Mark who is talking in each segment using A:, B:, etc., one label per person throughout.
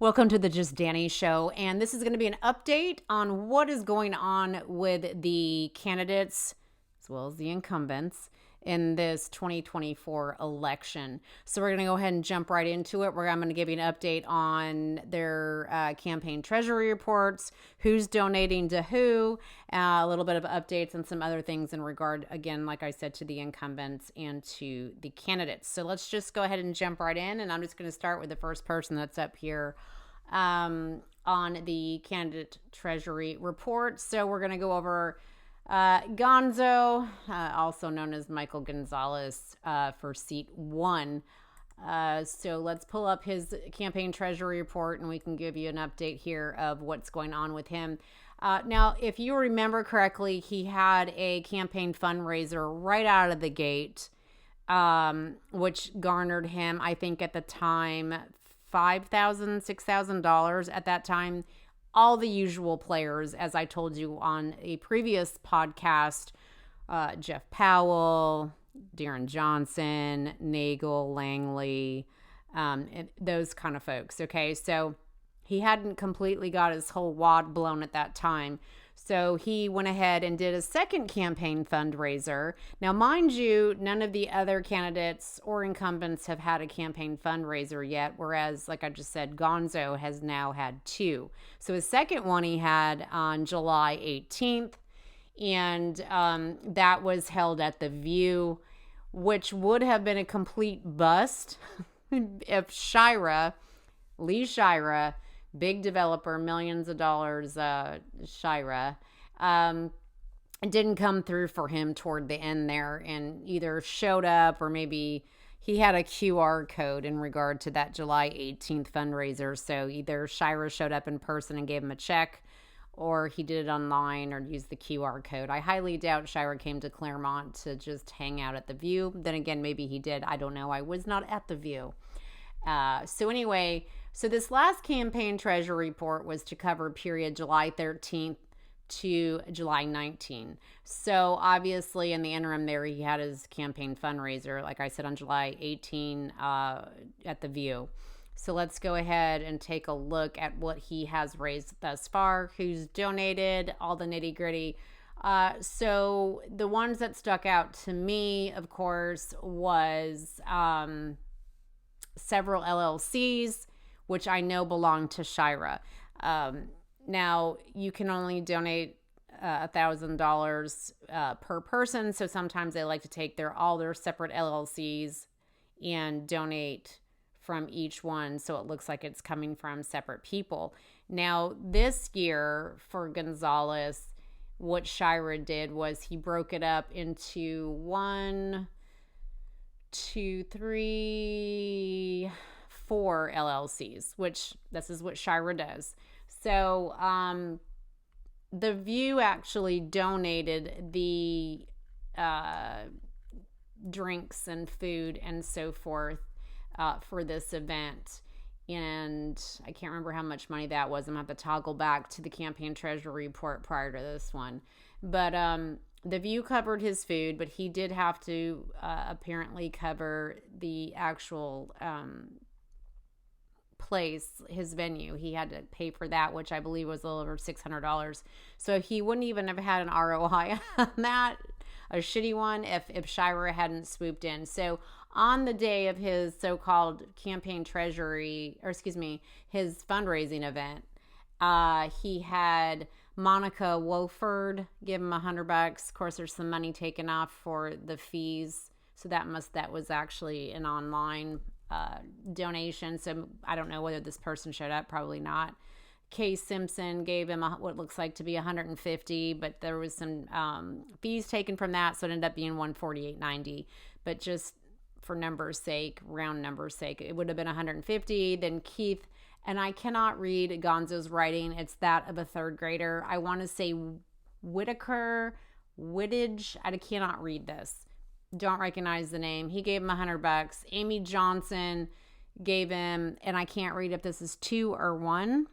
A: Welcome to the Just Danny Show, and this is going to be an update on what is going on with the candidates as well as the incumbents in this 2024 election. So we're going to go ahead and jump right into it, where I'm going to give you an update on their campaign treasury reports, who's donating to who, a little bit of updates and some other things in regard, again, like I said, to the incumbents and to the candidates. So let's just go ahead and jump right in, and I'm just going to start with the first person that's up here on the candidate treasury report. So we're going to go over Gonzo, also known as Michael Gonzalez, for seat 1. So let's pull up his campaign treasury report and we can give you an update here of what's going on with him. Now, if you remember correctly, he had a campaign fundraiser right out of the gate, which garnered him, I think at the time, $5,000, $6,000 at that time. All the usual players, as I told you on a previous podcast, Jeff Powell, Darren Johnson, Nagel, Langley, those kind of folks. Okay, so he hadn't completely got his whole wad blown at that time. So he went ahead and did a second campaign fundraiser. Now, mind you, none of the other candidates or incumbents have had a campaign fundraiser yet, whereas, like I just said, Gonzo has now had 2. So his second one he had on July 18th, and that was held at the View, which would have been a complete bust if Lee Shira, big developer, millions of dollars, Shira, didn't come through for him toward the end there and either showed up, or maybe he had a QR code in regard to that July 18th fundraiser. So either Shira showed up in person and gave him a check, or he did it online or used the QR code. I highly doubt Shira came to Clermont to just hang out at the View. Then again, maybe he did. I don't know. I was not at the View. So anyway, so this last campaign treasury report was to cover period July 13th to July 19th. So obviously in the interim there, he had his campaign fundraiser, like I said, on July 18 at the View. So let's go ahead and take a look at what he has raised thus far, who's donated, all the nitty gritty. So the ones that stuck out to me, of course, was several LLCs, which I know belong to Shira. Now, you can only donate $1,000 per person, so sometimes they like to take all their separate LLCs and donate from each one, so it looks like it's coming from separate people. Now, this year for Gonzalez, what Shira did was he broke it up into 1, 2, 3, 4 LLCs, which this is what Shira does. So the View actually donated the drinks and food and so forth for this event. And I can't remember how much money that was. I'm going to have to toggle back to the campaign treasury report prior to this one. But the View covered his food, but he did have to apparently cover the actual place, his venue. He had to pay for that, which I believe was a little over $600. So he wouldn't even have had an ROI on that, a shitty one, if Shira hadn't swooped in. So on the day of his so-called campaign treasury, or excuse me, his fundraising event, he had Monica Wofford give him $100. Of course, there's some money taken off for the fees, so that was actually an online donation. So I don't know whether this person showed up, probably not. Kay Simpson gave him what looks like to be $150, but there was some fees taken from that, so it ended up being $148.90. But just for numbers' sake, round numbers' sake, it would have been $150. Then Keith, and I cannot read Gonzo's writing. It's that of a third grader. I want to say Whittage. I cannot read this. Don't recognize the name. He gave him $100. Amy Johnson gave him, and I can't read if this is 2 or 1.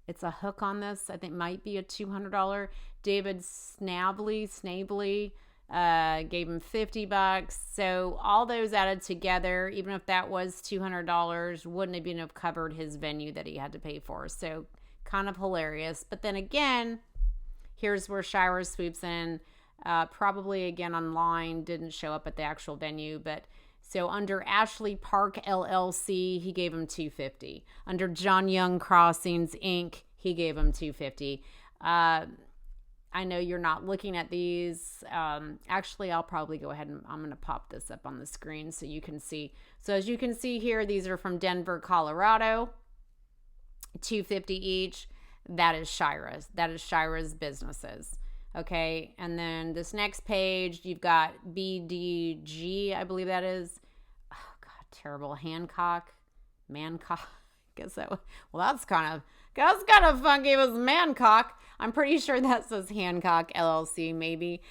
A: It's a hook on this. I think might be a $200. David Snavely Gave him $50. So all those added together, even if that was $200, wouldn't have even covered his venue that he had to pay for. So kind of hilarious. But then again, here's where Shira swoops in. Probably again online, didn't show up at the actual venue, but so under Ashley Park LLC, he gave him $250. Under John Young Crossings Inc., he gave him $250. I know you're not looking at these. Actually, I'll probably go ahead and I'm going to pop this up on the screen so you can see. So as you can see here, these are from Denver, Colorado. $250 each. That is Shira's. That is Shira's businesses. Okay, and then this next page, you've got BDG, I believe that is. Oh, God, terrible. Mancock. Guess that was, well, that's kind of funky. It was Mancock. I'm pretty sure that says Hancock LLC, maybe.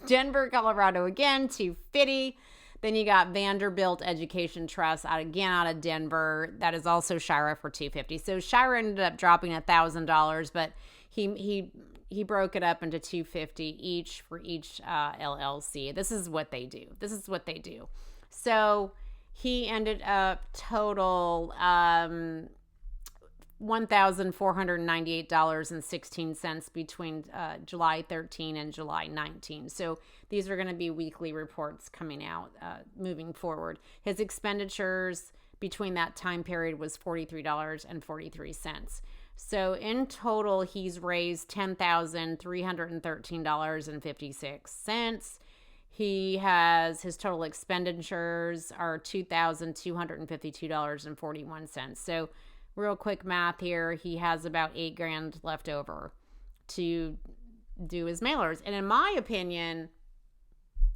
A: Denver, Colorado again, $250. Then you got Vanderbilt Education Trust out of Denver. That is also Shira for $250. So Shira ended up dropping $1,000, but he broke it up into $250 each for each LLC. This is what they do. So he ended up total $1,498.16 between July 13 and July 19. So these are going to be weekly reports coming out moving forward. His expenditures between that time period was $43.43. So in total, he's raised $10,313.56. He has his total expenditures are $2,252.41. So real quick math here, he has about $8,000 left over to do his mailers. And in my opinion,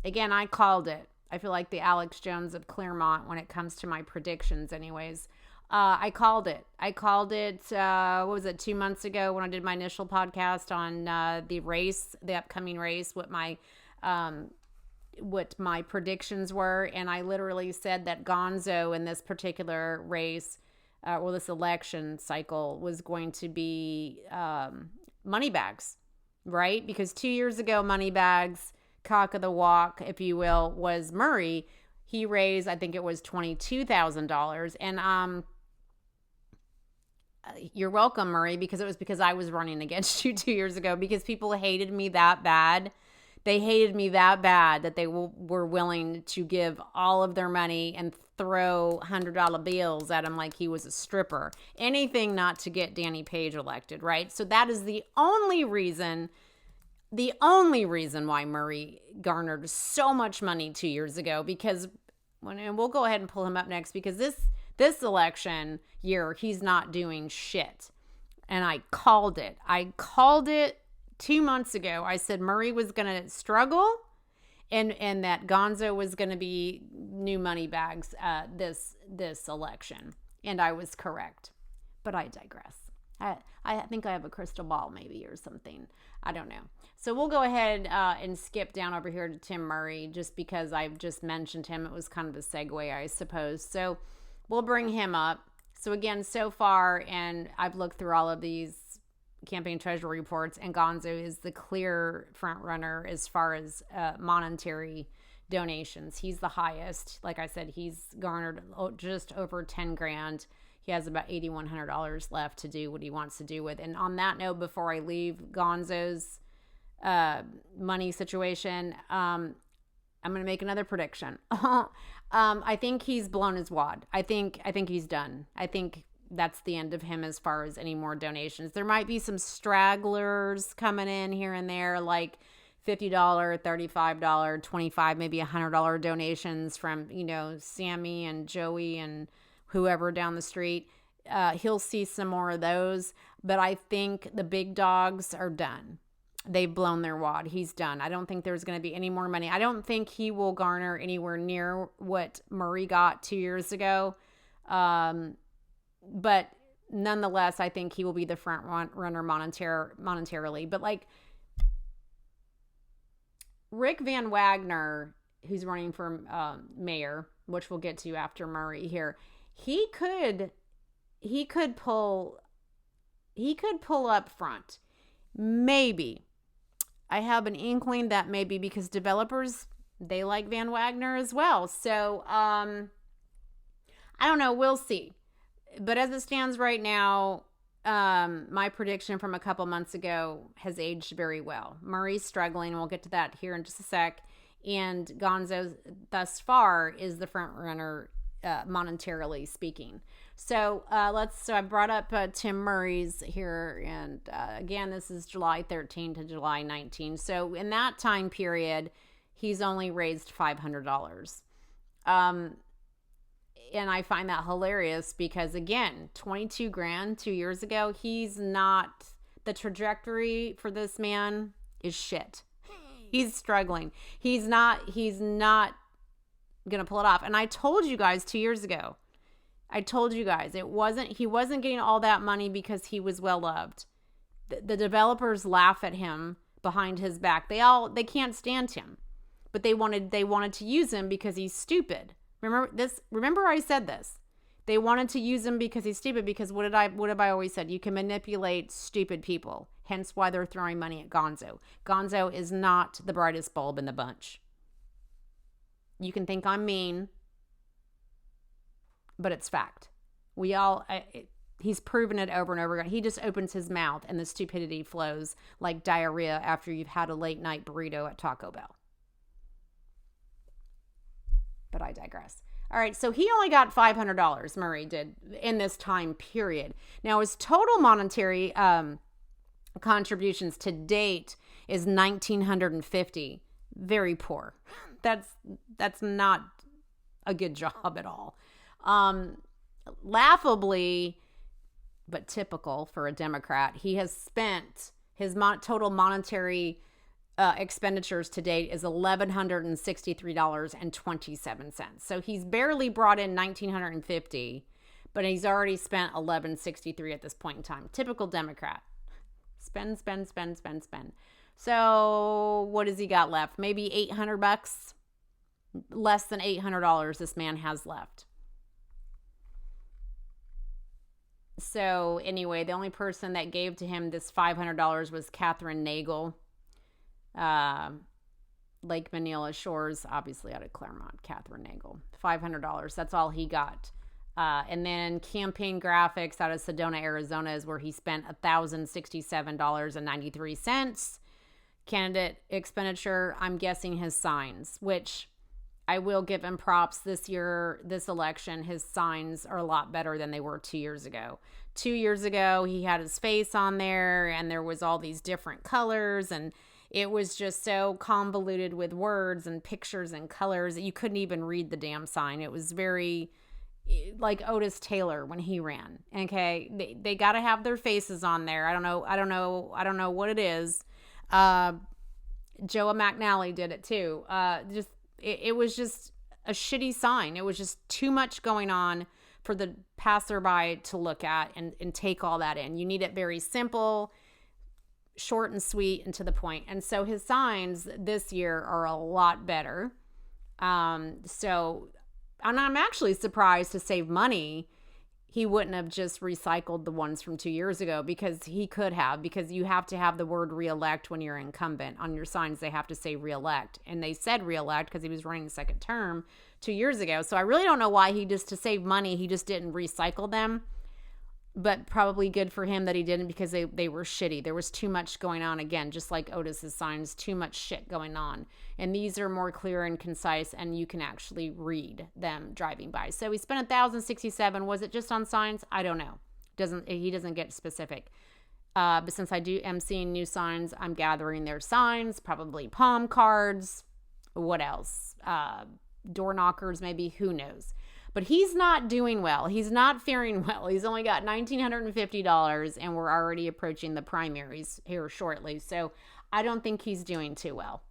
A: again, I called it. I feel like the Alex Jones of Clermont when it comes to my predictions anyways. I called it. What was it, 2 months ago when I did my initial podcast on the upcoming race, what my predictions were. And I literally said that Gonzo in this particular race, this election cycle, was going to be money bags, right? Because 2 years ago, money bags, cock of the walk, if you will, was Murray. He raised, I think it was $22,000. And you're welcome, Murray, because it was because I was running against you 2 years ago, because people hated me that bad. They hated me that bad that they were willing to give all of their money and throw $100 bills at him like he was a stripper. Anything not to get Danny Page elected, right? So that is the only reason why Murray garnered so much money 2 years ago, because and we'll go ahead and pull him up next, because this election year, he's not doing shit. And I called it. 2 months ago. I said Murray was going to struggle and that Gonzo was going to be new money bags this election. And I was correct. But I digress. I think I have a crystal ball maybe or something. I don't know. So we'll go ahead and skip down over here to Tim Murray, just because I've just mentioned him. It was kind of a segue, I suppose. So we'll bring him up. So again, so far, and I've looked through all of these campaign treasury reports, and Gonzo is the clear front runner as far as monetary donations. He's the highest. Like I said, he's garnered just over 10 grand. He has about $8,100 left to do what he wants to do with. And on that note, before I leave Gonzo's money situation, I'm going to make another prediction. I think he's blown his wad. I think he's done. I think that's the end of him as far as any more donations. There might be some stragglers coming in here and there, like $50, $35, $25, maybe $100 donations from, Sammy and Joey and whoever down the street. He'll see some more of those, but I think the big dogs are done. They've blown their wad. He's done. I don't think there's going to be any more money. I don't think he will garner anywhere near what Murray got 2 years ago. But nonetheless, I think he will be the front runner monetarily. But like Rick Van Wagner, who's running for mayor, which we'll get to after Murray here, he could pull up front. Maybe. I have an inkling that maybe because developers, they like Van Wagner as well. So, I don't know. We'll see. But as it stands right now, my prediction from a couple months ago has aged very well. Murray's struggling. We'll get to that here in just a sec. And Gonzo, thus far, is the front runner, monetarily speaking. So so I brought up Tim Murray's here, and again, this is July 13 to July 19. So in that time period, he's only raised $500. And I find that hilarious because, again, 22 grand 2 years ago, the trajectory for this man is shit. He's struggling. He's not going to pull it off. And I told you guys 2 years ago, he wasn't getting all that money because he was well loved. The developers laugh at him behind his back. They can't stand him, but they wanted to use him because he's stupid. Remember I said this. They wanted to use him because he's stupid, because what have I always said? You can manipulate stupid people. Hence why they're throwing money at Gonzo. Gonzo is not the brightest bulb in the bunch. You can think I'm mean, but it's fact. He's proven it over and over again. He just opens his mouth and the stupidity flows like diarrhea after you've had a late night burrito at Taco Bell. But I digress. All right, so he only got $500, Murray did, in this time period. Now, his total monetary contributions to date is $1,950. Very poor. That's not a good job at all. Laughably, but typical for a Democrat, he has spent his total monetary expenditures to date is $1,163.27. So he's barely brought in $1,950, but he's already spent $1,163 at this point in time. Typical Democrat. Spend. So what has he got left? Maybe $800. Less than $800 this man has left. So anyway, the only person that gave to him this $500 was Catherine Nagel. Lake Manila Shores, obviously out of Clermont, Catherine Nagel. $500. That's all he got. And then campaign graphics out of Sedona, Arizona is where he spent $1,067.93. Candidate expenditure, I'm guessing his signs, which I will give him props this year, this election. His signs are a lot better than they were 2 years ago. 2 years ago, he had his face on there and there was all these different colors, and it was just so convoluted with words and pictures and colors that you couldn't even read the damn sign. It was very like Otis Taylor when he ran. Okay, they got to have their faces on there. I don't know what it is. Joe McNally did it too. It was just a shitty sign. It was just too much going on for the passerby to look at and take all that in. You need it very simple, short and sweet, and to the point. And so his signs this year are a lot better. And I'm actually surprised to save money he wouldn't have just recycled the ones from 2 years ago, because he could have, because you have to have the word reelect when you're incumbent. On your signs, they have to say reelect. And they said reelect because he was running the second term 2 years ago. So I really don't know why to save money, he just didn't recycle them. But probably good for him that he didn't, because they were shitty. There was too much going on. Again, just like Otis's signs, too much shit going on. And these are more clear and concise, and you can actually read them driving by. So he spent $1,067. Was it just on signs? I don't know. He doesn't get specific. But since am seeing new signs, I'm gathering their signs, probably palm cards. What else? Door knockers, maybe. Who knows? But he's not doing well. He's not faring well. He's only got $1,950, and we're already approaching the primaries here shortly. So I don't think he's doing too well.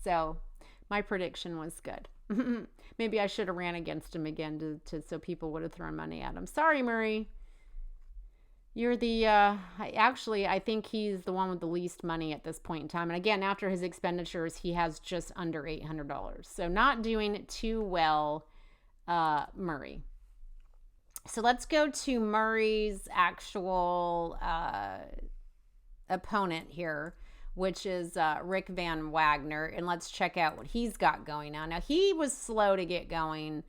A: So my prediction was good. Maybe I should have ran against him again so people would have thrown money at him. Sorry, Murray. You're I think he's the one with the least money at this point in time. And again, after his expenditures, he has just under $800. So not doing too well. Murray. So let's go to Murray's actual opponent here, which is Rick Van Wagner. And let's check out what he's got going on. Now, he was slow to get going.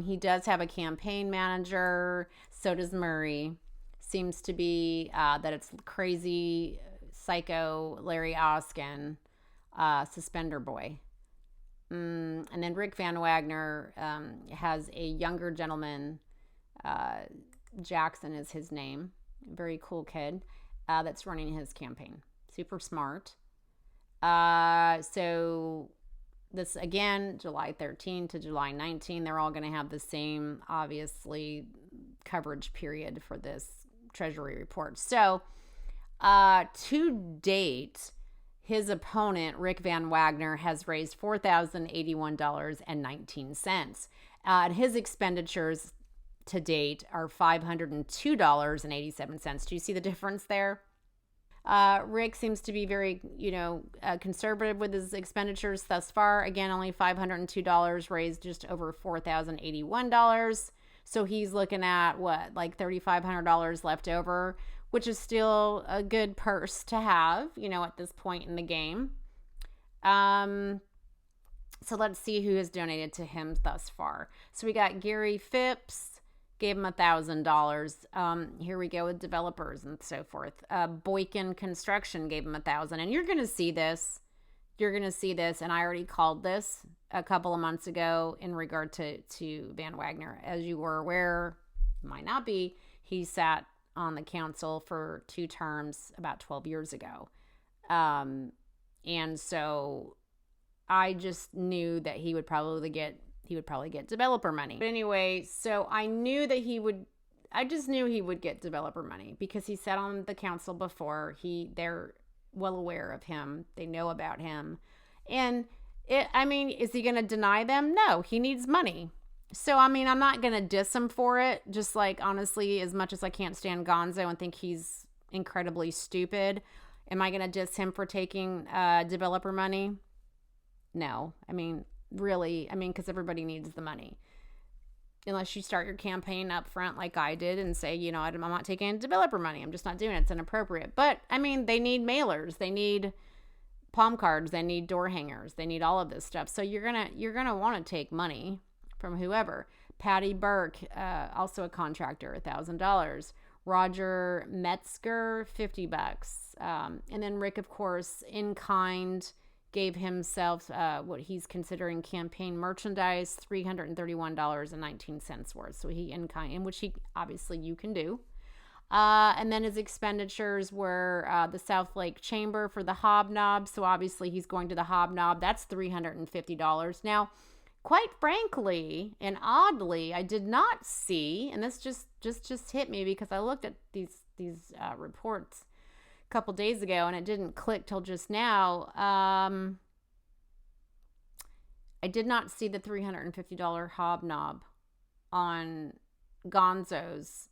A: He does have a campaign manager. So does Murray. Seems to be that it's crazy psycho Larry Oskin, Suspender Boy. And then Rick Van Wagner has a younger gentleman. Jackson is his name. Very cool kid that's running his campaign. Super smart. So this, again, July 13 to July 19, they're all going to have the same, obviously, coverage period for this Treasury report. So to date, his opponent, Rick Van Wagner, has raised $4,081.19. And his expenditures to date are $502.87. Do you see the difference there? Rick seems to be very, conservative with his expenditures thus far. Again, only $502, raised just over $4,081. So he's looking at like $3,500 left over, which is still a good purse to have, at this point in the game. So let's see who has donated to him thus far. So we got Gary Phipps. Gave him $1,000. Here we go with developers and so forth. Boykin Construction gave him $1,000. And you're going to see this. And I already called this a couple of months ago in regard to Van Wagner. As you were aware, might not be, he sat on the council for 2 terms about 12 years ago. And so I just knew that he would probably get developer money. But anyway, so I just knew he would get developer money because he sat on the council before. They're well aware of him. They know about him. And is he going to deny them? No, he needs money. So, I'm not going to diss him for it. Just like, honestly, as much as I can't stand Gonzo and think he's incredibly stupid, am I going to diss him for taking developer money? No. Really, because everybody needs the money. Unless you start your campaign up front like I did and say, I'm not taking developer money. I'm just not doing it. It's inappropriate. But, they need mailers. They need palm cards. They need door hangers. They need all of this stuff. So you're gonna want to take money from whoever. Patty Burke, also a contractor, $1,000. Roger Metzger, $50. And then Rick, of course, in kind, gave himself what he's considering campaign merchandise, $331.19 worth. So he in kind, in which he obviously you can do. And then his expenditures were the South Lake Chamber for the Hobnob. So obviously he's going to the Hobnob. That's $350. Now, quite frankly and oddly, I did not see, and this just hit me because I looked at these reports couple days ago and it didn't click till just now. I did not see the $350 Hobnob on Gonzo's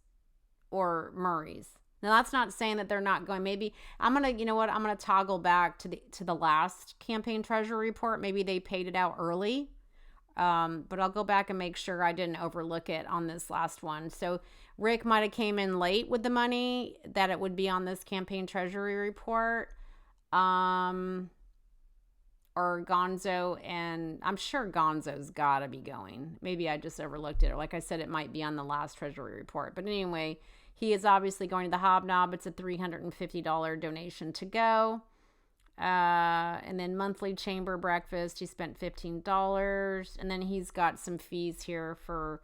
A: or Murray's. Now that's not saying that they're not going. Maybe I'm gonna toggle back to the last campaign treasury report. Maybe they paid it out early. But I'll go back and make sure I didn't overlook it on this last one. So Rick might have came in late with the money that it would be on this campaign treasury report. Or Gonzo, and I'm sure Gonzo's gotta be going. Maybe I just overlooked it. Or like I said, it might be on the last treasury report. But anyway, he is obviously going to the Hobnob. It's a $350 donation to go. And then monthly chamber breakfast, he spent $15. And then he's got some fees here for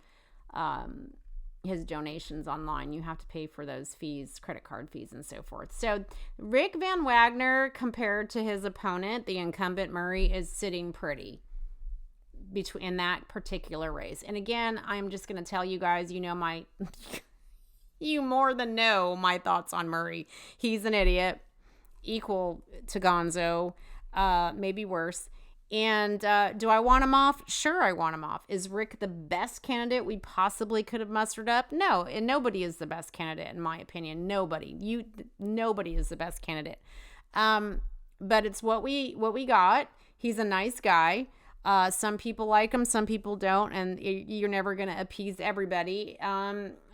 A: his donations online. You have to pay for those fees, credit card fees and so forth. So Rick Van Wagner, compared to his opponent, the incumbent Murray, is sitting pretty in that particular race. And again, I'm just going to tell you guys, you more than know my thoughts on Murray. He's an idiot. Equal to Gonzo, maybe worse. And do I want him off? Sure, I want him off. Is Rick the best candidate we possibly could have mustered up? No, and nobody is the best candidate in my opinion. Nobody is the best candidate. But it's what we got. He's a nice guy. Some people like him, some people don't, and you're never going to appease everybody.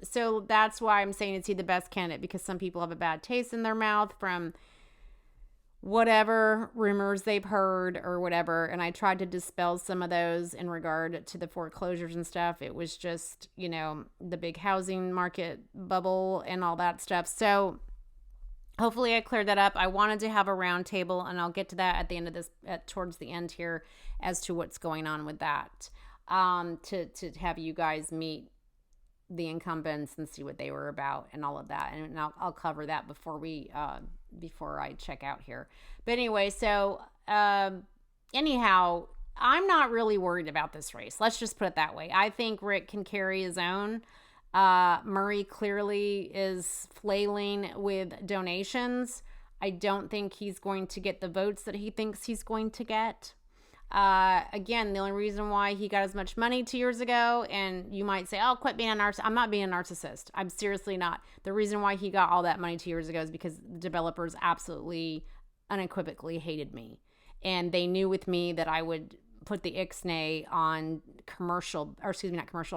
A: So that's why I'm saying is he the best candidate, because some people have a bad taste in their mouth from whatever rumors they've heard or whatever. And I tried to dispel some of those in regard to the foreclosures and stuff. It was just, the big housing market bubble and all that stuff. So hopefully I cleared that up. I wanted to have a round table, and I'll get to that at the end of this, towards the end here, as to what's going on with that. To have you guys meet the incumbents and see what they were about and all of that. And I'll cover that before I check out here. But anyway, so anyhow, I'm not really worried about this race. Let's just put it that way. I think Rick can carry his own. Murray clearly is flailing with donations. I don't think he's going to get the votes that he thinks he's going to get. Again, the only reason why he got as much money 2 years ago, and you might say, oh, quit being a narcissist. I'm not being a narcissist. I'm seriously not. The reason why he got all that money 2 years ago is because the developers absolutely unequivocally hated me. And they knew with me that I would put the ixnay on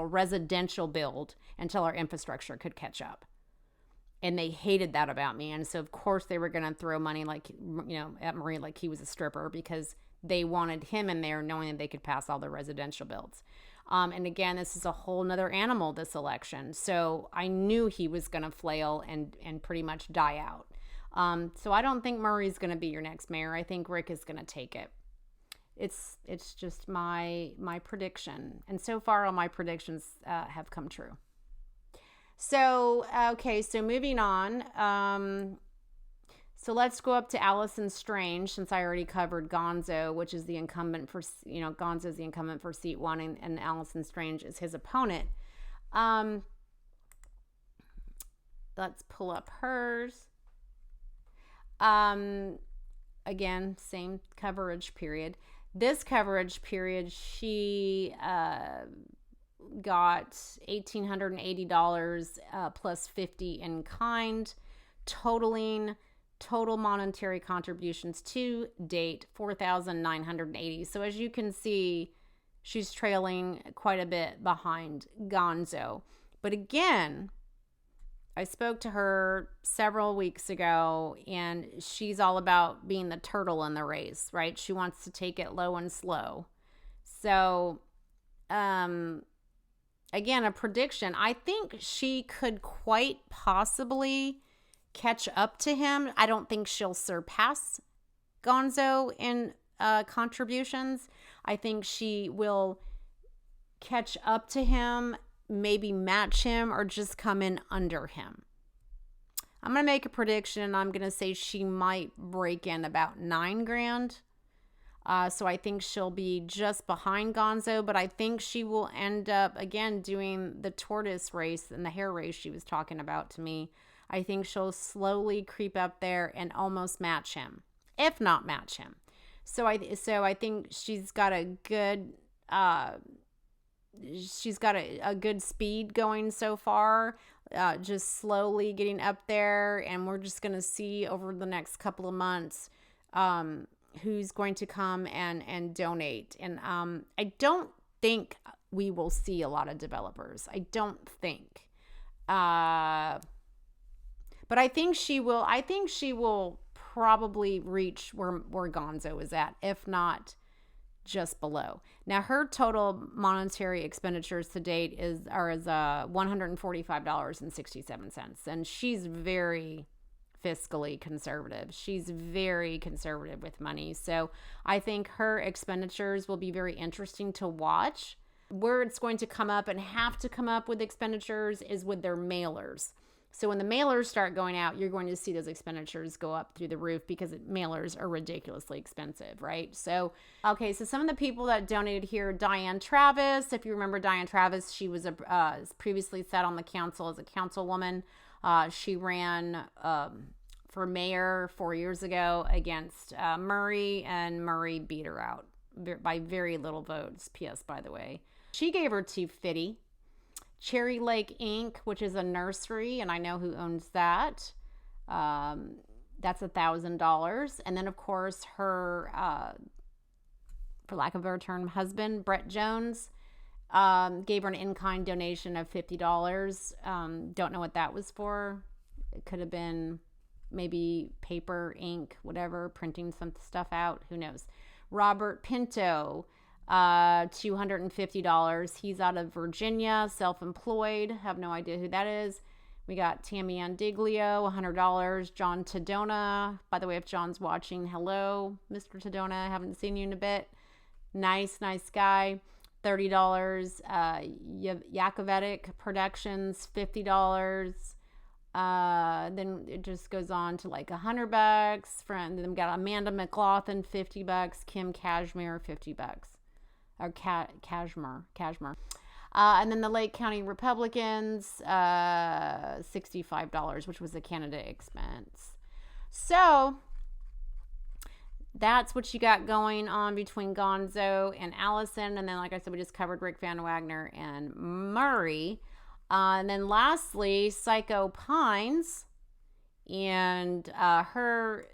A: residential build until our infrastructure could catch up. And they hated that about me. And so, of course, they were going to throw money at Murray like he was a stripper, because they wanted him in there knowing that they could pass all the residential builds. And again, this is a whole nother animal, this election. So I knew he was going to flail and pretty much die out. So I don't think Murray's going to be your next mayor. I think Rick is going to take it. It's just my prediction. And so far, all my predictions have come true. So, okay, so moving on. So let's go up to Allison Strange, since I already covered Gonzo, which is the incumbent for, Gonzo's the incumbent for seat 1, and Allison Strange is his opponent. Let's pull up hers. Again, same coverage period. This coverage period, she got $1,880 plus $50 in kind, totaling total monetary contributions to date $4,980. So as you can see, she's trailing quite a bit behind Gonzo. But again, I spoke to her several weeks ago, and she's all about being the turtle in the race, right? She wants to take it low and slow. So, again, a prediction. I think she could quite possibly catch up to him. I don't think she'll surpass Gonzo in contributions. I think she will catch up to him, maybe match him, or just come in under him. I'm going to make a prediction. I'm going to say she might break in about $9,000. So I think she'll be just behind Gonzo, but I think she will end up, again, doing the tortoise race and the hare race she was talking about to me. I think she'll slowly creep up there and almost match him, if not match him. So I think she's got a good good speed going so far, just slowly getting up there, and we're just gonna see over the next couple of months who's going to come and donate. And I don't think we will see a lot of developers. I don't think. But I think she will. I think she will probably reach where Gonzo is at, if not just below. Now, her total monetary expenditures to date are $145.67, and she's very fiscally conservative. She's very conservative with money. So I think her expenditures will be very interesting to watch. Where it's going to come up and have to come up with expenditures is with their mailers. So when the mailers start going out, you're going to see those expenditures go up through the roof, because mailers are ridiculously expensive, right? So, okay, so some of the people that donated here, Diane Travis. If you remember Diane Travis, she was previously sat on the council as a councilwoman. She ran for mayor 4 years ago against Murray, and Murray beat her out by very little votes. P.S., by the way. She gave her $250. Cherry Lake Inc., which is a nursery, and I know who owns that. That's $1,000. And then, of course, her, for lack of a better term, husband, Brett Jones, gave her an in-kind donation of $50. Don't know what that was for. It could have been maybe paper, ink, whatever, printing some stuff out. Who knows? Robert Pinto, $250. He's out of Virginia, self-employed. Have no idea who that is. We got Tammy Andiglio, $100. John Tadona. By the way, if John's watching, hello, Mr. Tadona. Haven't seen you in a bit. Nice guy. $30. Yakovetic Productions, $50. Then it just goes on to like $100. Then we got Amanda McLaughlin, $50. Kim Cashmere, $50. Or Cashmere. And then the Lake County Republicans, $65, which was a candidate expense. So that's what you got going on between Gonzo and Allison. And then, like I said, we just covered Rick Van Wagner and Murray. And then lastly, Psycho Pines and her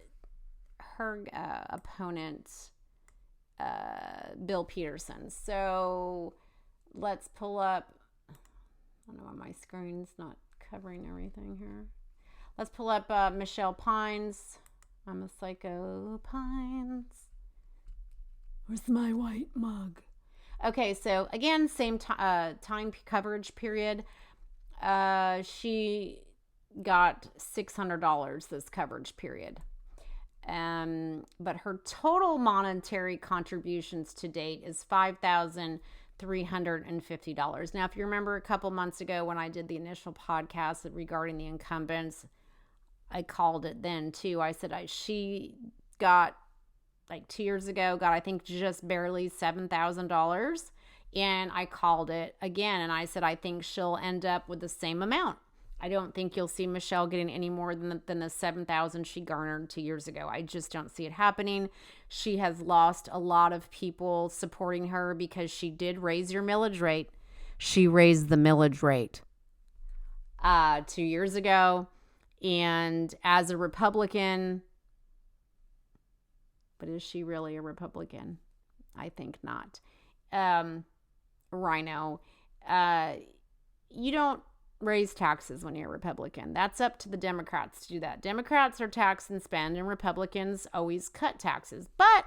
A: opponent, Bill Peterson. So let's pull up. I don't know why my screen's not covering everything here. Let's pull up Michelle Pines. I'm a Psycho Pines. Where's my white mug? Okay, so again, same time coverage period. She got $600 this coverage period. But her total monetary contributions to date is $5,350. Now, if you remember a couple months ago when I did the initial podcast regarding the incumbents, I called it then too. I said she got, like 2 years ago, got I think just barely $7,000. And I called it again and I said I think she'll end up with the same amount. I don't think you'll see Michelle getting any more than the $7,000 she garnered 2 years ago. I just don't see it happening. She has lost a lot of people supporting her because she did raise your millage rate. She raised the millage rate 2 years ago. And as a Republican, but is she really a Republican? I think not. Rhino, you don't raise taxes when you're a Republican. That's up to the Democrats to do that. Democrats are tax and spend, and Republicans always cut taxes. But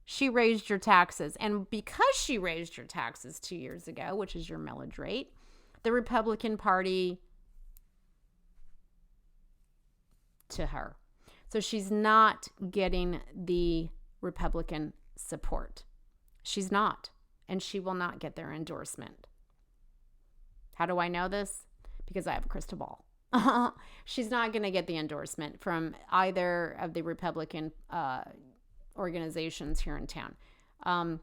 A: she raised your taxes. And because she raised your taxes 2 years ago, which is your millage rate, the Republican Party to her. So she's not getting the Republican support. She's not. And she will not get their endorsement. How do I know this? Because I have a crystal ball. She's not going to get the endorsement from either of the Republican organizations here in town. And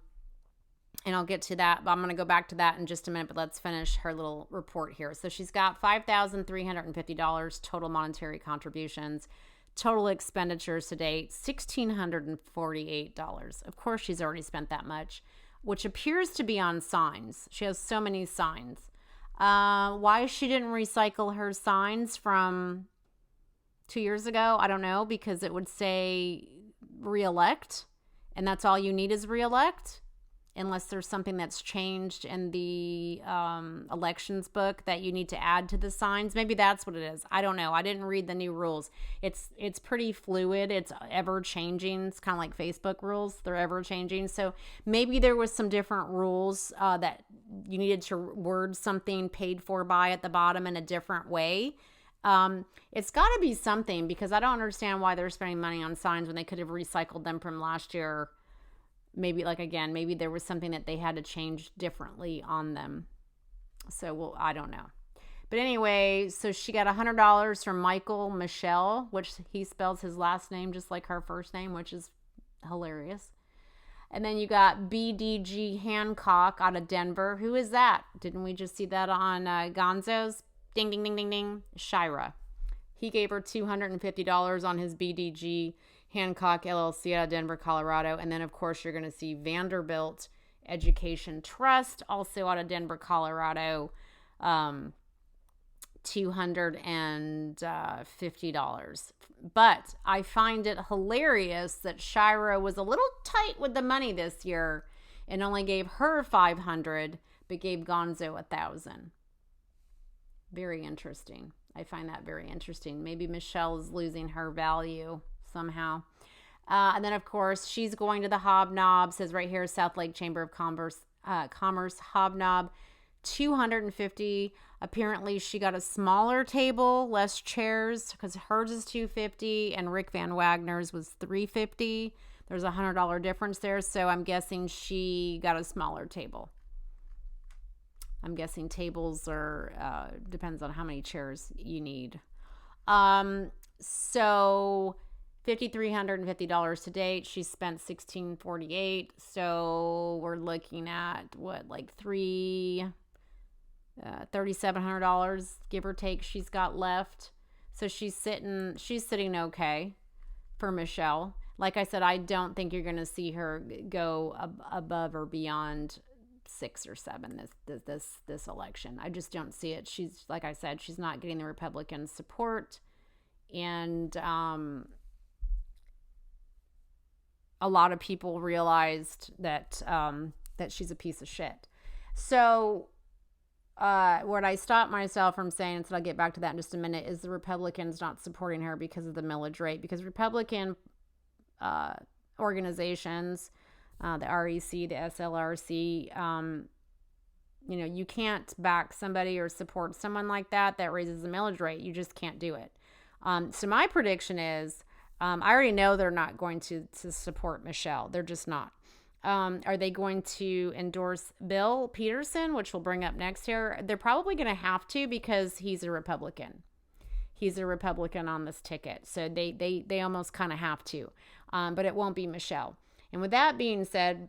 A: I'll get to that, but I'm going to go back to that in just a minute, but let's finish her little report here. So she's got $5,350 total monetary contributions, total expenditures to date, $1,648. Of course, she's already spent that much, which appears to be on signs. She has so many signs. Why she didn't recycle her signs from 2 years ago, I don't know, because it would say reelect, and that's all you need is reelect, unless there's something that's changed in the elections book that you need to add to the signs. Maybe that's what it is. I don't know. I didn't read the new rules. It's pretty fluid. It's ever changing. It's kind of like Facebook rules. They're ever changing. So maybe there was some different rules that you needed to word something paid for by at the bottom in a different way. It's got to be something, because I don't understand why they're spending money on signs when they could have recycled them from last year. Maybe, like, again, maybe there was something that they had to change differently on them. So, well, I don't know. But anyway, so she got $100 from Michael Michelle, which he spells his last name just like her first name, which is hilarious. And then you got BDG Hancock out of Denver. Who is that? Didn't we just see that on Gonzo's? Ding, ding, ding, ding, ding. Shira. He gave her $250 on his BDG Hancock LLC out of Denver, Colorado. And then, of course, you're going to see Vanderbilt Education Trust, also out of Denver, Colorado, $250. But I find it hilarious that Shira was a little tight with the money this year and only gave her $500, but gave Gonzo $1,000. Very interesting. I find that very interesting. Maybe Michelle is losing her value somehow. And then, of course, she's going to the Hobnob. Says right here, South Lake Chamber of Commerce Hobnob, 250. Apparently, she got a smaller table, less chairs, because hers is 250 and Rick Van Wagner's was 350. There's a $100 difference there, so I'm guessing she got a smaller table. I'm guessing tables are depends on how many chairs you need. So $5,350 to date. She spent $1,648. So we're looking at what, like $3,700, give or take, she's got left. So she's sitting okay for Michelle. Like I said, I don't think you're going to see her go above or beyond 6 or 7 this election. I just don't see it. She's, like I said, she's not getting the Republican support, and a lot of people realized that that she's a piece of shit. So what I stopped myself from saying, and so I'll get back to that in just a minute, is the Republicans not supporting her because of the millage rate. Because Republican organizations, the REC, the SLRC, you can't back somebody or support someone like that raises the millage rate. You just can't do it. So my prediction is, I already know they're not going to support Michelle. They're just not. Are they going to endorse Bill Peterson, which we'll bring up next here? They're probably going to have to, because he's a Republican. He's a Republican on this ticket. So they almost kind of have to. But it won't be Michelle. And with that being said,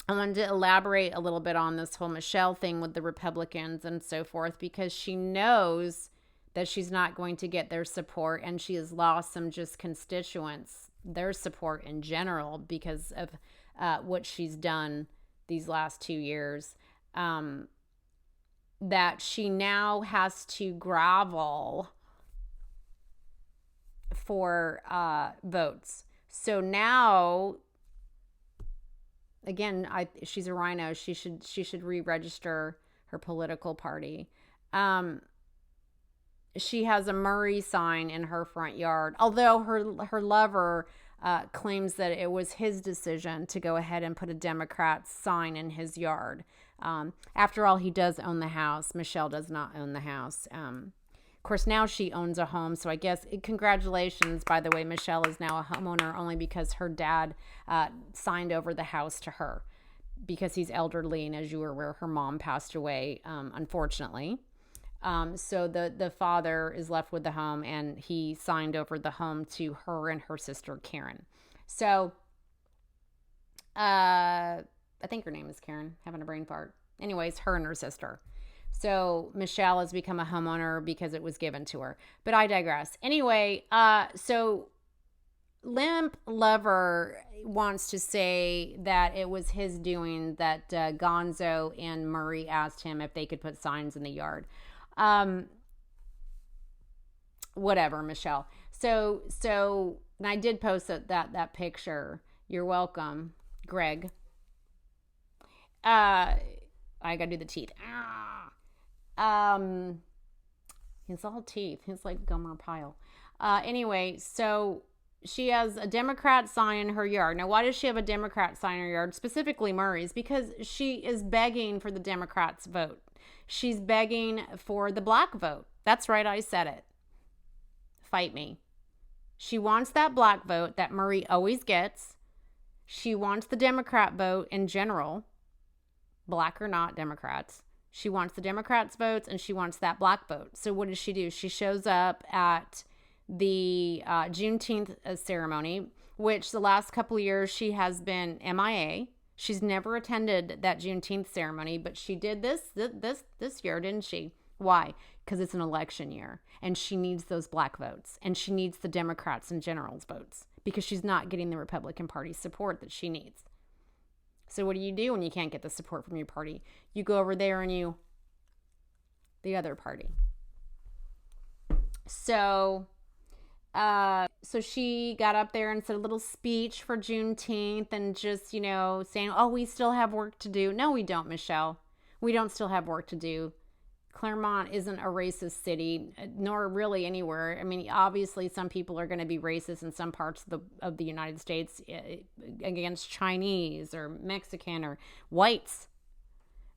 A: I wanted to elaborate a little bit on this whole Michelle thing with the Republicans and so forth, because she knows that she's not going to get their support, and she has lost some just constituents, their support in general, because of what she's done these last 2 years, that she now has to grovel for votes. So now, again, she's a rhino. She should re-register her political party. She has a Murray sign in her front yard, although her lover claims that it was his decision to go ahead and put a Democrat sign in his yard. After all, he does own the house. Michelle does not own the house. Of course, now she owns a home, so I guess congratulations, by the way. Michelle is now a homeowner only because her dad signed over the house to her, because he's elderly, and as you were aware, her mom passed away, unfortunately. So the father is left with the home, and he signed over the home to her and her sister, Karen. So I think her name is Karen, having a brain fart. Anyways, her and her sister. So Michelle has become a homeowner because it was given to her. But I digress. Anyway, so Limp Lover wants to say that it was his doing that Gonzo and Murray asked him if they could put signs in the yard. Whatever, Michelle. So and I did post that picture. You're welcome, Greg. I gotta do the teeth. He's all teeth. He's like Gomer Pyle. Anyway, so she has a Democrat sign in her yard. Now, why does she have a Democrat sign in her yard? Specifically Murray's, because she is begging for the Democrats' vote. She's begging for the black vote. That's right, I said it. Fight me. She wants that black vote that Murray always gets. She wants the Democrat vote in general, black or not Democrats. She wants the Democrats' votes, and she wants that black vote. So what does she do? She shows up at the Juneteenth ceremony, which the last couple of years she has been MIA. She's never attended that Juneteenth ceremony, but she did this year, didn't she? Why? Because it's an election year, and she needs those black votes, and she needs the Democrats and generals' votes, because she's not getting the Republican Party support that she needs. So what do you do when you can't get the support from your party? You go over there and the other party. So she got up there and said a little speech for Juneteenth, and just, saying, oh, we still have work to do. No, we don't, Michelle. We don't still have work to do. Clermont isn't a racist city, nor really anywhere. I mean, obviously, some people are going to be racist in some parts of the United States against Chinese or Mexican or whites.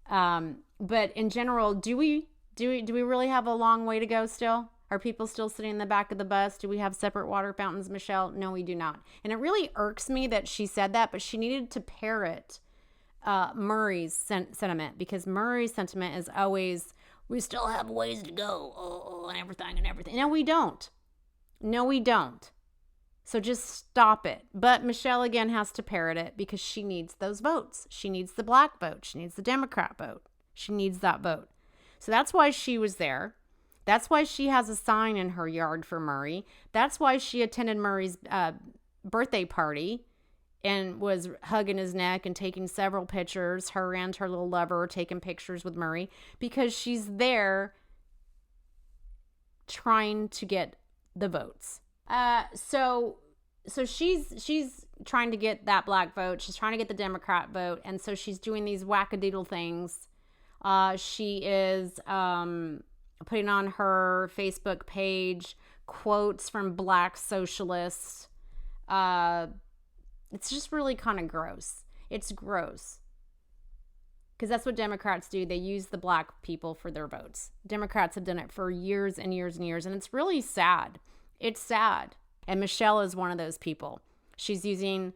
A: But in general, do we really have a long way to go still? Are people still sitting in the back of the bus? Do we have separate water fountains, Michelle? No, we do not. And it really irks me that she said that, but she needed to parrot Murray's sentiment, because Murray's sentiment is always, we still have ways to go, and everything. No, we don't. No, we don't. So just stop it. But Michelle, again, has to parrot it because she needs those votes. She needs the black vote. She needs the Democrat vote. She needs that vote. So that's why she was there. That's why she has a sign in her yard for Murray. That's why she attended Murray's birthday party and was hugging his neck and taking several pictures, her and her little lover taking pictures with Murray, because she's there trying to get the votes. So she's trying to get that black vote. She's trying to get the Democrat vote. And so she's doing these wackadoodle things. She is putting on her Facebook page quotes from black socialists. It's just really kind of gross. It's gross. Because that's what Democrats do. They use the black people for their votes. Democrats have done it for years and years and years. And it's really sad. It's sad. And Michelle is one of those people. She's using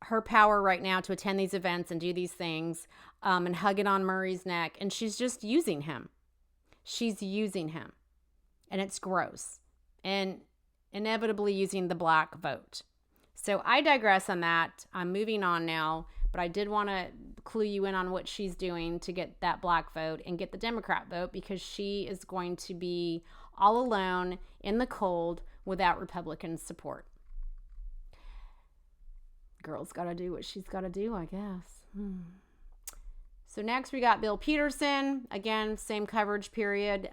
A: her power right now to attend these events and do these things and hug it on Murray's neck. And she's just using him. She's using him. And it's gross. And inevitably using the black vote. So I digress on that. I'm moving on now. But I did want to clue you in on what she's doing to get that black vote and get the Democrat vote, because she is going to be all alone in the cold without Republican support. Girl's got to do what she's got to do, I guess. So next we got Bill Peterson. Again, same coverage period.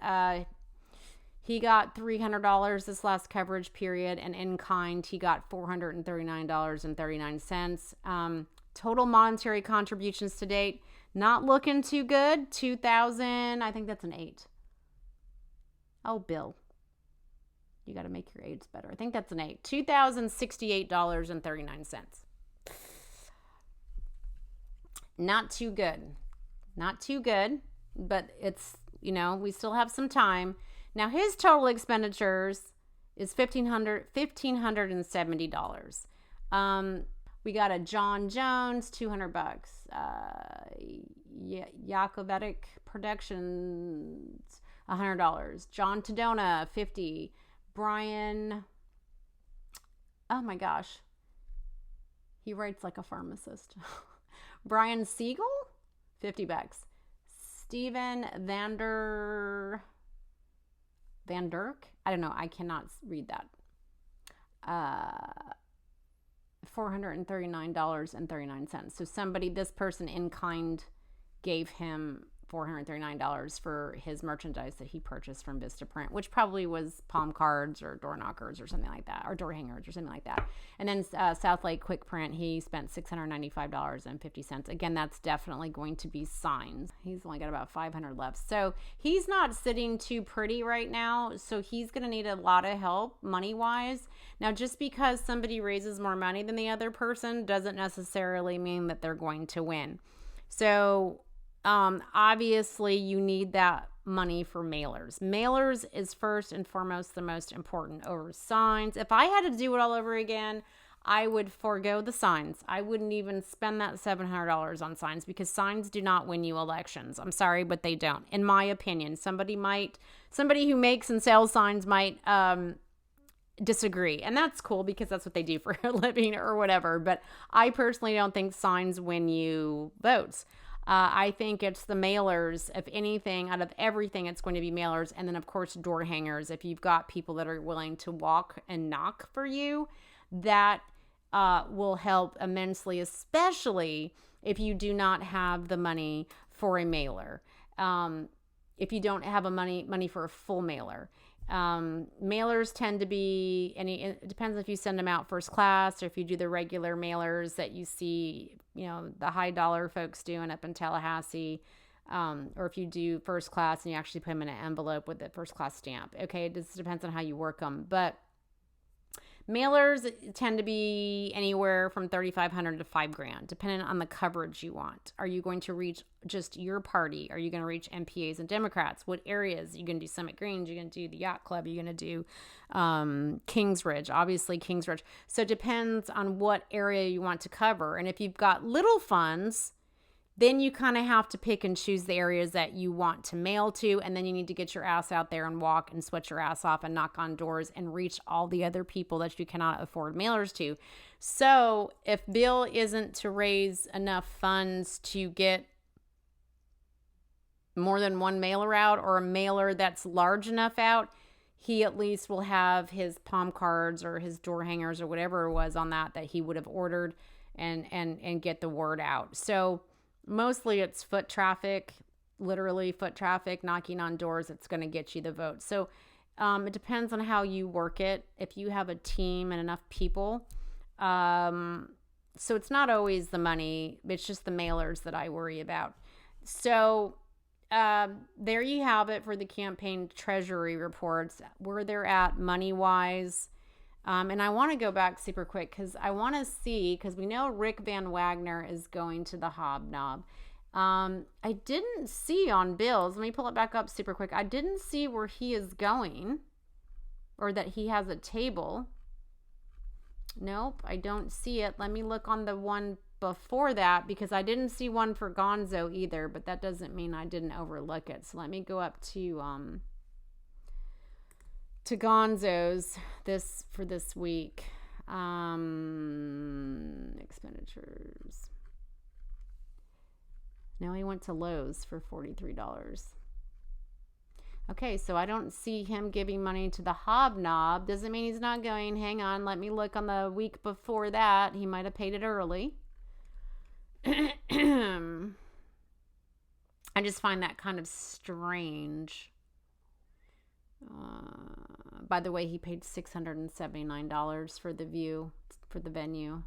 A: He got $300 this last coverage period, and in kind, he got $439.39. Total monetary contributions to date, not looking too good. 2,000, I think that's an 8. Oh, Bill, you got to make your 8s better. I think that's an 8. $2,068.39. Not too good. Not too good, but it's, we still have some time. Now, his total expenditures is $1,570. We got a John Jones, $200. Yakovetic Productions, $100. John Tadona, $50. Brian, oh my gosh, he writes like a pharmacist. Brian Siegel, $50. Stephen Van Dirk, I don't know, I cannot read that. $439.39. So this person in kind gave him $439 for his merchandise that he purchased from Vistaprint, which probably was palm cards or door knockers or something like that, or door hangers or something like that. And then South Lake Quick Print, he spent $695.50. Again, that's definitely going to be signs. He's only got about 500 left. So he's not sitting too pretty right now. So he's going to need a lot of help money-wise. Now, just because somebody raises more money than the other person doesn't necessarily mean that they're going to win. So obviously you need that money for mailers. Mailers is first and foremost the most important over signs. If I had to do it all over again, I would forego the signs. I wouldn't even spend that $700 on signs, because signs do not win you elections. I'm sorry, but they don't. In my opinion, somebody who makes and sells signs might disagree, and that's cool because that's what they do for a living or whatever. But I personally don't think signs win you votes. I think it's the mailers. If anything, out of everything, it's going to be mailers. And then, of course, door hangers. If you've got people that are willing to walk and knock for you, that will help immensely, especially if you do not have the money for a mailer. If you don't have money for a full mailer. Mailers tend to be, it depends if you send them out first class or if you do the regular mailers that you see, the high dollar folks doing up in Tallahassee. or if you do first class and you actually put them in an envelope with the first class stamp. Okay, it just depends on how you work them. But mailers tend to be anywhere from $3,500 to $5,000, depending on the coverage you want. Are you going to reach just your party? Are you going to reach MPAs and Democrats? What areas? Are you going to do Summit Greens? Are you going to do the Yacht Club? Are you going to do Kingsridge? Obviously, Kingsridge. So it depends on what area you want to cover. And if you've got little funds, then you kind of have to pick and choose the areas that you want to mail to. And then you need to get your ass out there and walk and sweat your ass off and knock on doors and reach all the other people that you cannot afford mailers to. So if Bill isn't to raise enough funds to get more than one mailer out, or a mailer that's large enough out, he at least will have his palm cards or his door hangers or whatever it was on that he would have ordered and get the word out. So mostly it's foot traffic, literally foot traffic, knocking on doors. It's going to get you the vote. So it depends on how you work it. If you have a team and enough people. So it's not always the money. It's just the mailers that I worry about. So there you have it for the campaign treasury reports, where they're at money-wise. And I want to go back super quick because I want to see, because we know Rick Van Wagner is going to the Hobnob. I didn't see on Bill's. Let me pull it back up super quick. I didn't see where he is going, or that he has a table. Nope, I don't see it. Let me look on the one before that, because I didn't see one for Gonzo either, but that doesn't mean I didn't overlook it. So let me go up to Gonzo's for this week. Expenditures. Now he went to Lowe's for $43. Okay, so I don't see him giving money to the Hobnob. Doesn't mean he's not going. Hang on, let me look on the week before that. He might have paid it early. I just find that kind of strange. By the way, he paid $679 for the venue.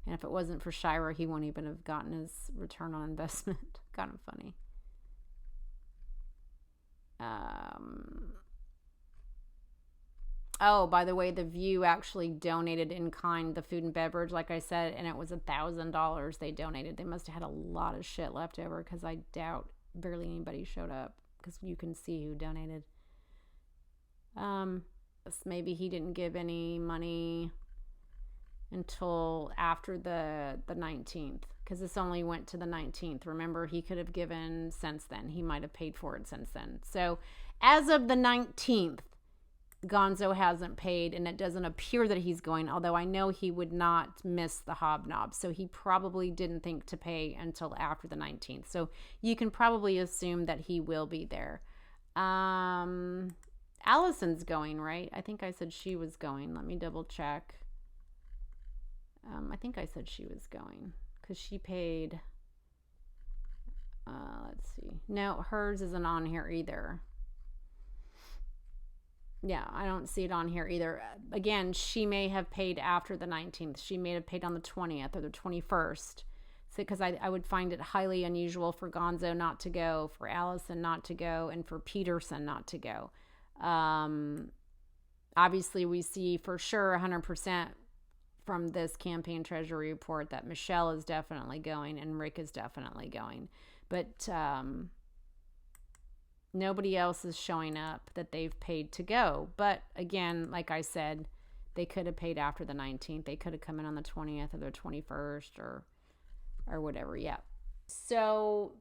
A: And if it wasn't for Shira, he wouldn't even have gotten his return on investment. Kind of funny. Oh, by the way, the View actually donated in kind the food and beverage, like I said, and it was $1,000 they donated. They must have had a lot of shit left over, because I doubt barely anybody showed up, because you can see who donated. Maybe he didn't give any money until after the 19th, because this only went to the 19th. Remember, he could have given since then. He might have paid for it since then. So as of the 19th, Gonzo hasn't paid, and it doesn't appear that he's going, although I know he would not miss the Hobnob, so he probably didn't think to pay until after the 19th. So you can probably assume that he will be there. Allison's going, right? I think I said she was going. Let me double check. I think I said she was going, because she paid. Let's see. No, hers isn't on here either. Yeah, I don't see it on here either. Again, she may have paid after the 19th. She may have paid on the 20th or the 21st. So, because I would find it highly unusual for Gonzo not to go, for Allison not to go, and for Peterson not to go. Obviously, we see for sure 100% from this campaign treasury report that Michelle is definitely going and Rick is definitely going. But nobody else is showing up that they've paid to go. But again, like I said, they could have paid after the 19th. They could have come in on the 20th or the 21st or whatever. Yeah. So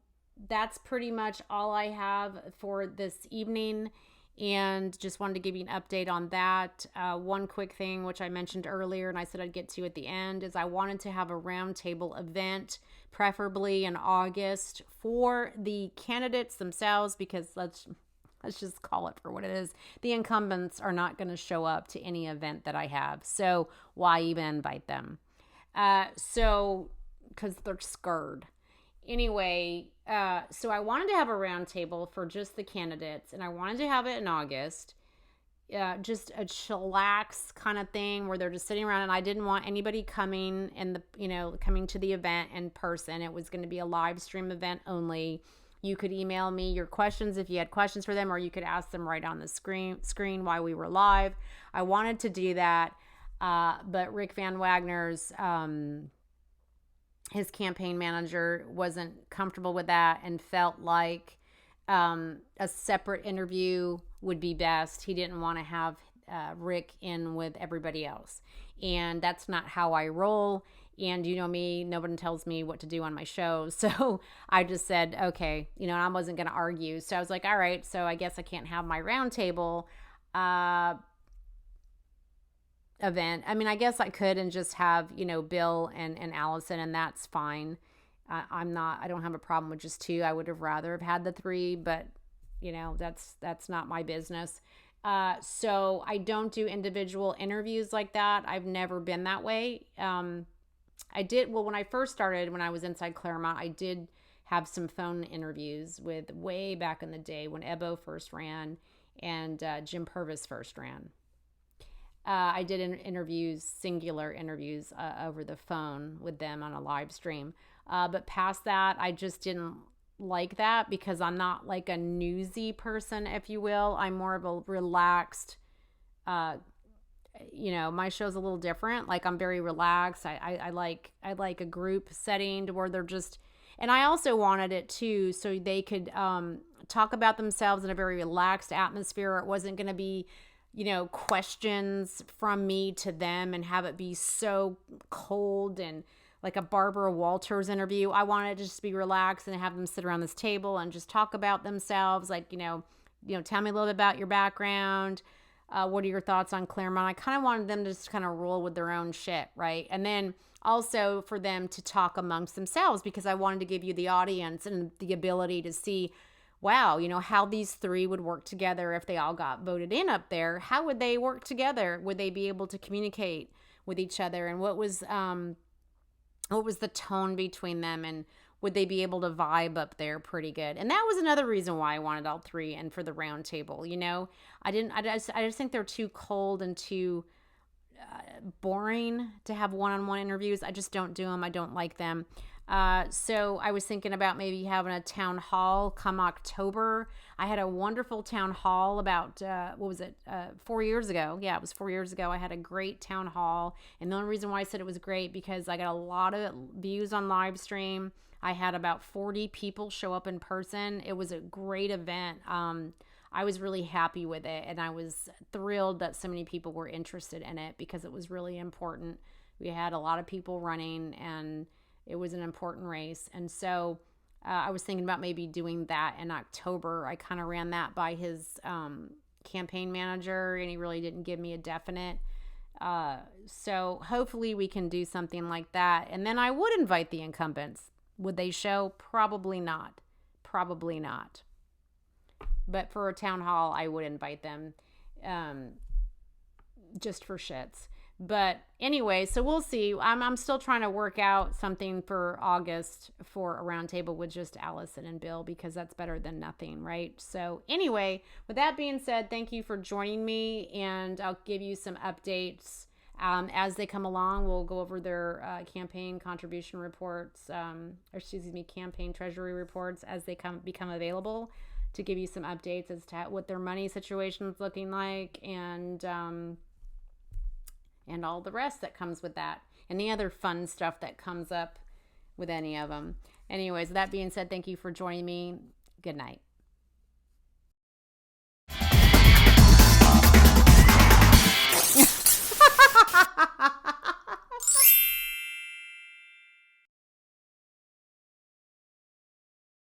A: that's pretty much all I have for this evening. And just wanted to give you an update on that. One quick thing, which I mentioned earlier and I said I'd get to at the end, is I wanted to have a roundtable event, preferably in August, for the candidates themselves, because let's just call it for what it is. The incumbents are not going to show up to any event that I have. So why even invite them? Because they're scared. Anyway, so I wanted to have a roundtable for just the candidates, and I wanted to have it in August. Just a chillax kind of thing where they're just sitting around, and I didn't want anybody coming coming to the event in person. It was going to be a live stream event only. You could email me your questions if you had questions for them, or you could ask them right on the screen while we were live. I wanted to do that, but Rick Van Wagner's his campaign manager wasn't comfortable with that and felt like a separate interview would be best. He didn't want to have Rick in with everybody else. And that's not how I roll. And you know me, nobody tells me what to do on my show. So I just said, okay, you know, I wasn't going to argue. So I was like, all right, so I guess I can't have my roundtable event. I mean, I guess I could and just have, you know, Bill and Allison, and that's fine. I don't have a problem with just two. I would have rather have had the three, but you know, that's not my business. So I don't do individual interviews like that. I've never been that way. When I first started, when I was inside Clermont, I did have some phone interviews with way back in the day when Ebo first ran and Jim Purvis first ran. I did interviews, singular interviews over the phone with them on a live stream. But past that, I just didn't like that because I'm not like a newsy person, if you will. I'm more of a relaxed, you know, my show's a little different. Like I'm very relaxed. I like a group setting to where they're just, and I also wanted it too, so they could talk about themselves in a very relaxed atmosphere. It wasn't going to be, you know, questions from me to them and have it be so cold and like a Barbara Walters interview. I wanted to just be relaxed and have them sit around this table and just talk about themselves. Like, you know, tell me a little bit about your background. What are your thoughts on Clermont? I kind of wanted them to just kind of roll with their own shit, right? And then also for them to talk amongst themselves, because I wanted to give you the audience and the ability to see, wow, you know, how these three would work together if they all got voted in up there. How would they work together? Would they be able to communicate with each other? And what was the tone between them? And would they be able to vibe up there pretty good? And that was another reason why I wanted all three and for the round table. You know, I just think they're too cold and too boring to have one-on-one interviews. I just don't do them. I don't like them. So I was thinking about maybe having a town hall come October. I had a wonderful town hall about, 4 years ago. Yeah, it was 4 years ago. I had a great town hall. And the only reason why I said it was great because I got a lot of views on live stream. I had about 40 people show up in person. It was a great event. I was really happy with it, and I was thrilled that so many people were interested in it because it was really important. We had a lot of people running, and it was an important race. And so I was thinking about maybe doing that in October. I kind of ran that by his campaign manager, and he really didn't give me a definite. So hopefully we can do something like that. And then I would invite the incumbents. Would they show? Probably not. Probably not. But for a town hall, I would invite them just for shits. But anyway, so we'll see. I'm still trying to work out something for August for a roundtable with just Allison and Bill, because that's better than nothing, right? So anyway, with that being said, thank you for joining me, and I'll give you some updates as they come along. We'll go over their campaign contribution reports, campaign treasury reports as they become available, to give you some updates as to what their money situation is looking like, and all the rest that comes with that, and the other fun stuff that comes up with any of them. Anyways, that being said, thank you for joining me. Good night.